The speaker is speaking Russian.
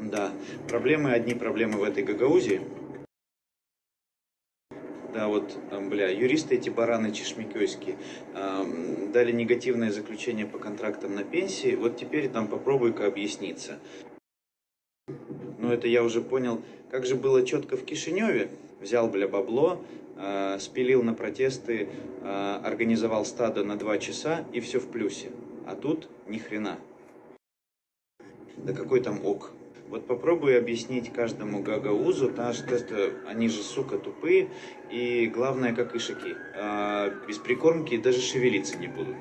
Да, проблемы, одни проблемы в этой гагаузе. Да, вот, бля, юристы эти бараны чешмекёйские дали негативное заключение по контрактам на пенсии. Вот теперь там попробуй-ка объясниться. Ну, это я уже понял. Как же было четко в Кишиневе. Взял, бля, бабло, спилил на протесты, организовал стадо на 2 часа и все в плюсе. А тут ни хрена. Да какой там ок. Вот попробуй объяснить каждому гагаузу, потому что они же, сука, тупые, и главное, как ишаки, без прикормки даже шевелиться не будут.